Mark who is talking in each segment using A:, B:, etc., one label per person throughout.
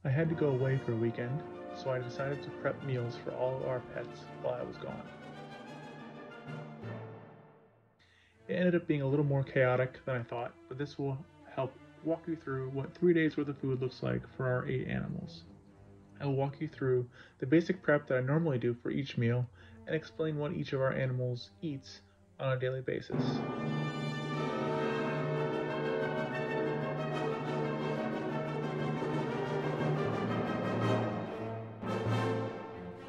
A: I had to go away for a weekend, so I decided to prep meals for all of our pets while I was gone. It ended up being a little more chaotic than I thought, but this will help walk you through what 3 days worth of food looks like for our 8 animals. I will walk you through the basic prep that I normally do for each meal and explain what each of our animals eats on a daily basis.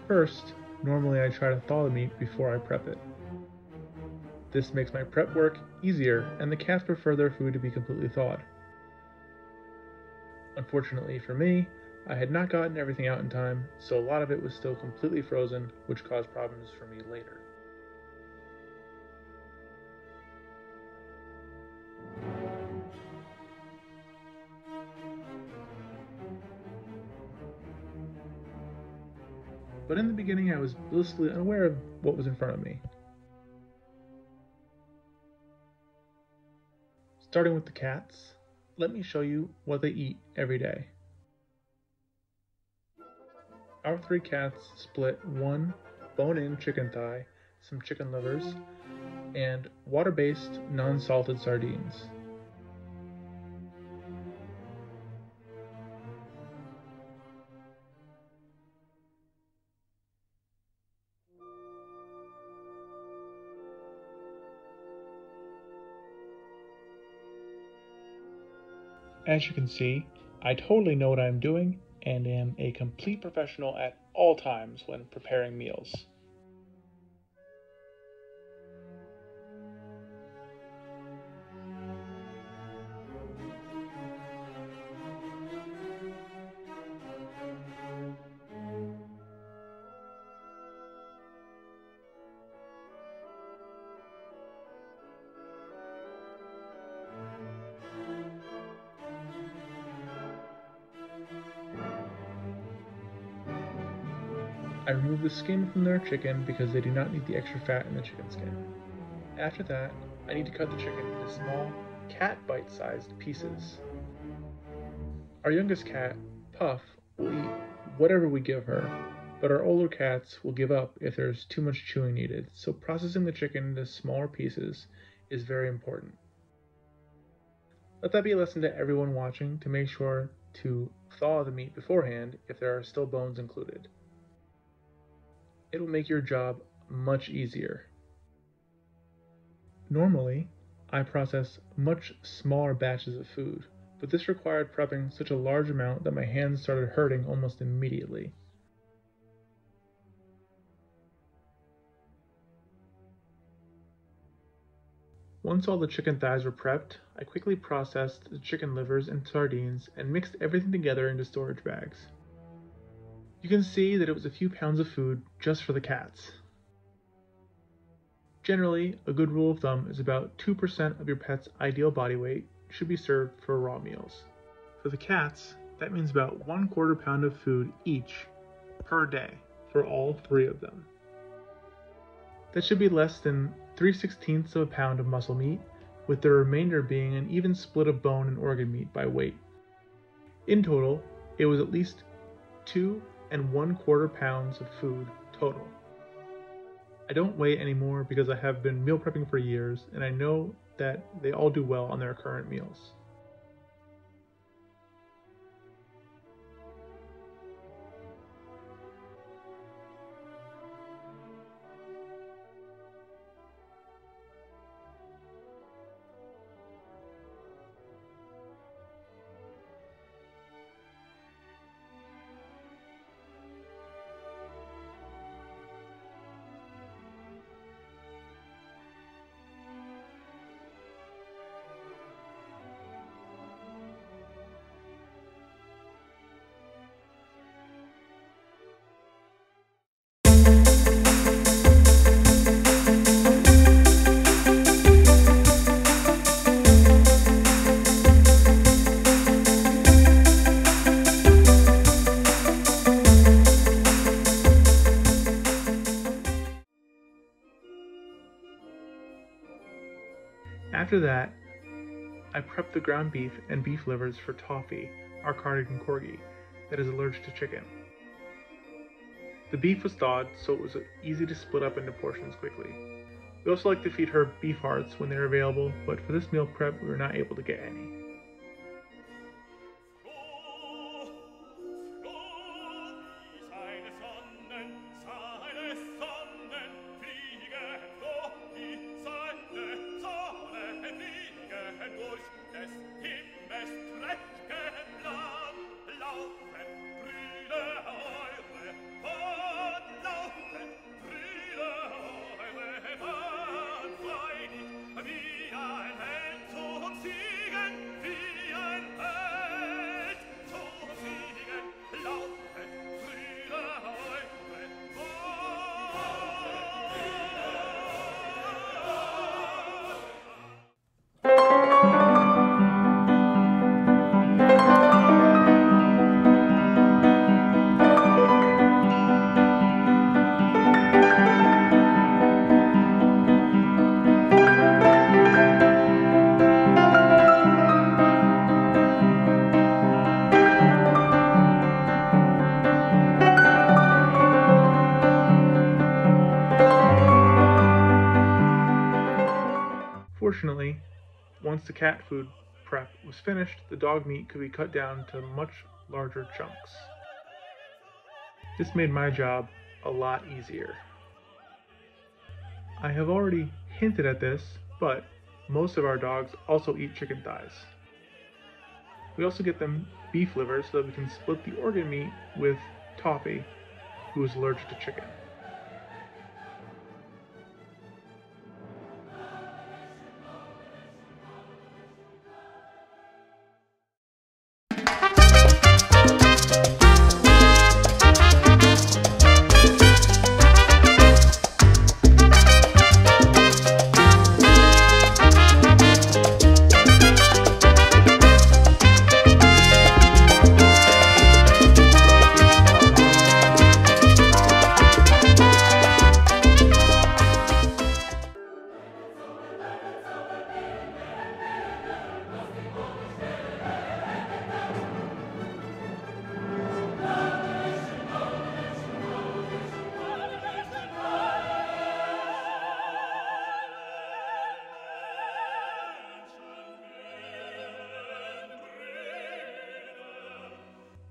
A: First, normally I try to thaw the meat before I prep it. This makes my prep work easier, and the cats prefer their food to be completely thawed. Unfortunately for me, I had not gotten everything out in time, so a lot of it was still completely frozen, which caused problems for me later. But in the beginning, I was blissfully unaware of what was in front of me. Starting with the cats, let me show you what they eat every day. Our 3 cats split one bone-in chicken thigh, some chicken livers, and water-based non-salted sardines. As you can see, I totally know what I'm doing and am a complete professional at all times when preparing meals. I remove the skin from their chicken because they do not need the extra fat in the chicken skin. After that, I need to cut the chicken into small, cat bite-sized pieces. Our youngest cat, Puff, will eat whatever we give her, but our older cats will give up if there's too much chewing needed, so processing the chicken into smaller pieces is very important. Let that be a lesson to everyone watching to make sure to thaw the meat beforehand if there are still bones included. It will make your job much easier. Normally, I process much smaller batches of food, but this required prepping such a large amount that my hands started hurting almost immediately. Once all the chicken thighs were prepped, I quickly processed the chicken livers and sardines and mixed everything together into storage bags. You can see that it was a few pounds of food just for the cats. Generally, a good rule of thumb is about 2% of your pet's ideal body weight should be served for raw meals. For the cats, that means about 1/4 pound of food each per day for all 3 of them. That should be less than 3/16 of a pound of muscle meat, with the remainder being an even split of bone and organ meat by weight. In total, it was at least 2 1/4 pounds of food total. I don't weigh anymore because I have been meal prepping for years and I know that they all do well on their current meals. After that, I prepped the ground beef and beef livers for Toffee, our Cardigan Corgi, that is allergic to chicken. The beef was thawed, so it was easy to split up into portions quickly. We also like to feed her beef hearts when they're available, but for this meal prep, we were not able to get any. Fortunately, once the cat food prep was finished, the dog meat could be cut down to much larger chunks. This made my job a lot easier. I have already hinted at this, but most of our dogs also eat chicken thighs. We also get them beef liver so that we can split the organ meat with Toffee, who is allergic to chicken.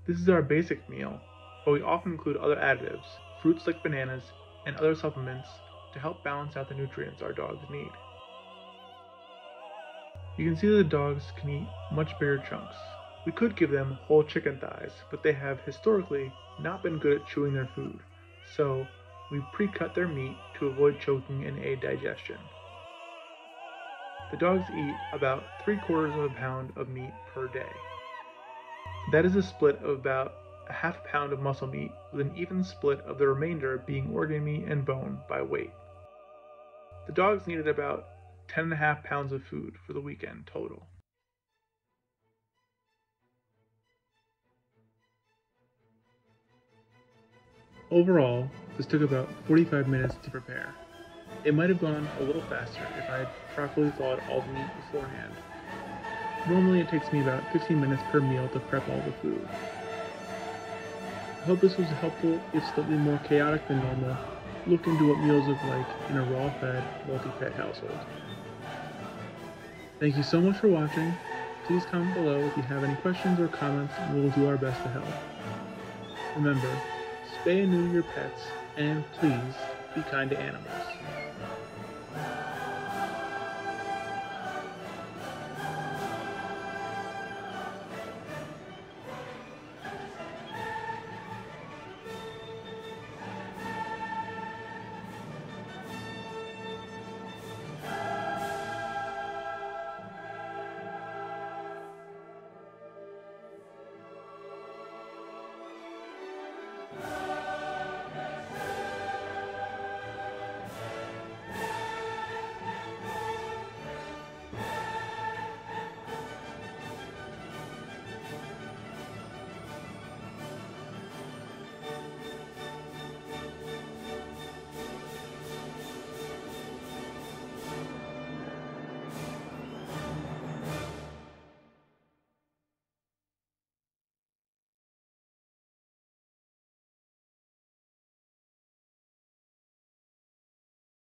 A: This is our basic meal, but we often include other additives, fruits like bananas, and other supplements to help balance out the nutrients our dogs need. You can see that the dogs can eat much bigger chunks. We could give them whole chicken thighs, but they have historically not been good at chewing their food, so we pre-cut their meat to avoid choking and aid digestion. The dogs eat about 3/4 pound of meat per day. That is a split of about a half pound of muscle meat, with an even split of the remainder being organ meat and bone by weight. The dogs needed about 10.5 pounds of food for the weekend total. Overall, this took about 45 minutes to prepare. It might have gone a little faster if I had properly thawed all the meat beforehand. Normally it takes me about 15 minutes per meal to prep all the food. I hope this was helpful, if slightly more chaotic than normal. Look into what meals look like in a raw-fed, multi-pet household. Thank you so much for watching. Please comment below if you have any questions or comments, and we will do our best to help. Remember, spay and neuter your pets, and please be kind to animals.